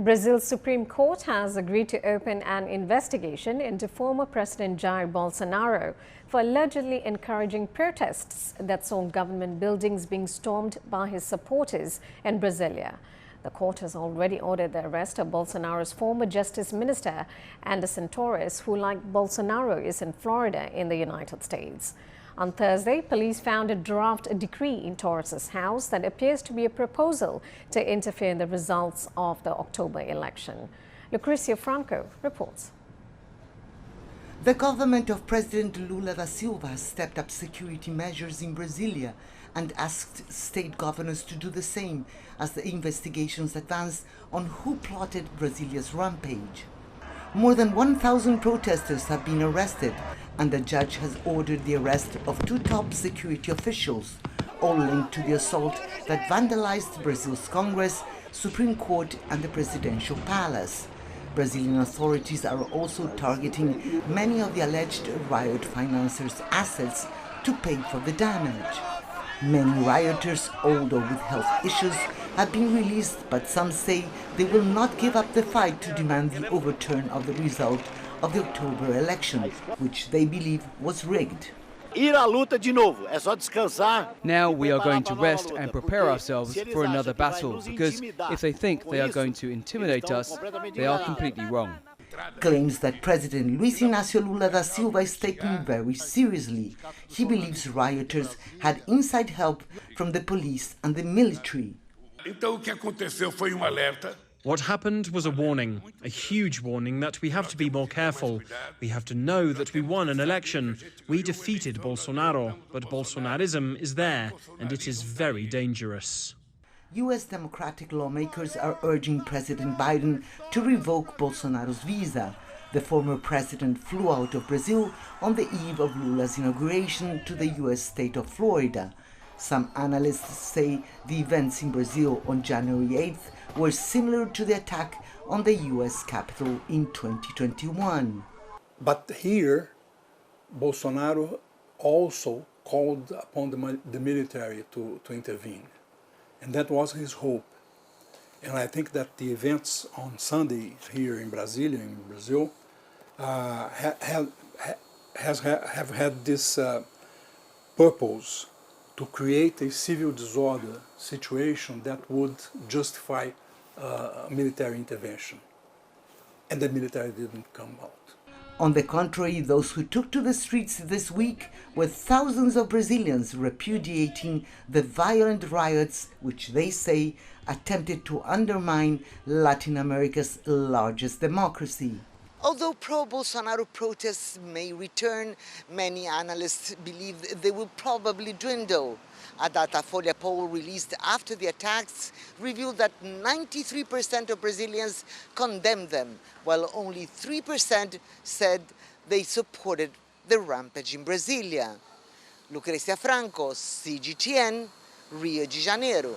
Brazil's Supreme Court has agreed to open an investigation into former President Jair Bolsonaro for allegedly encouraging protests that saw government buildings being stormed by his supporters in Brasilia. The court has already ordered the arrest of Bolsonaro's former Justice Minister, Anderson Torres, who, like Bolsonaro, is in Florida in the United States. On Thursday, police found a draft decree in Torres' house that appears to be a proposal to interfere in the results of the October election. Lucrecia Franco reports. The government of President Lula da Silva has stepped up security measures in Brasilia and asked state governors to do the same as the investigations advance on who plotted Brasilia's rampage. More than 1,000 protesters have been arrested, and the judge has ordered the arrest of 2 top security officials, all linked to the assault that vandalized Brazil's Congress, Supreme Court and the presidential palace. Brazilian authorities are also targeting many of the alleged riot financiers' assets to pay for the damage. Many rioters, although with health issues, have been released, but some say they will not give up the fight to demand the overturn of the result of the October election, which they believe was rigged. Now we are going to rest and prepare ourselves for another battle, because if they think they are going to intimidate us, they are completely wrong. Claims that President Luiz Inácio Lula da Silva is taken very seriously. He believes rioters had inside help from the police and the military. What happened was a warning, a huge warning that we have to be more careful. We have to know that we won an election. We defeated Bolsonaro, but Bolsonarism is there, and it is very dangerous. U.S. Democratic lawmakers are urging President Biden to revoke Bolsonaro's visa. The former president flew out of Brazil on the eve of Lula's inauguration to the U.S. state of Florida. Some analysts say the events in Brazil on January 8th were similar to the attack on the U.S. Capitol in 2021. But here, Bolsonaro also called upon the military to intervene. And that was his hope. And I think that the events on Sunday here in Brasilia, in Brazil, have had this purpose to create a civil disorder situation that would justify military intervention. And the military didn't come out. On the contrary, those who took to the streets this week were thousands of Brazilians repudiating the violent riots which they say attempted to undermine Latin America's largest democracy. Although pro-Bolsonaro protests may return, many analysts believe they will probably dwindle. A Datafolha poll released after the attacks revealed that 93% of Brazilians condemned them, while only 3% said they supported the rampage in Brasilia. Lucrecia Franco, CGTN, Rio de Janeiro.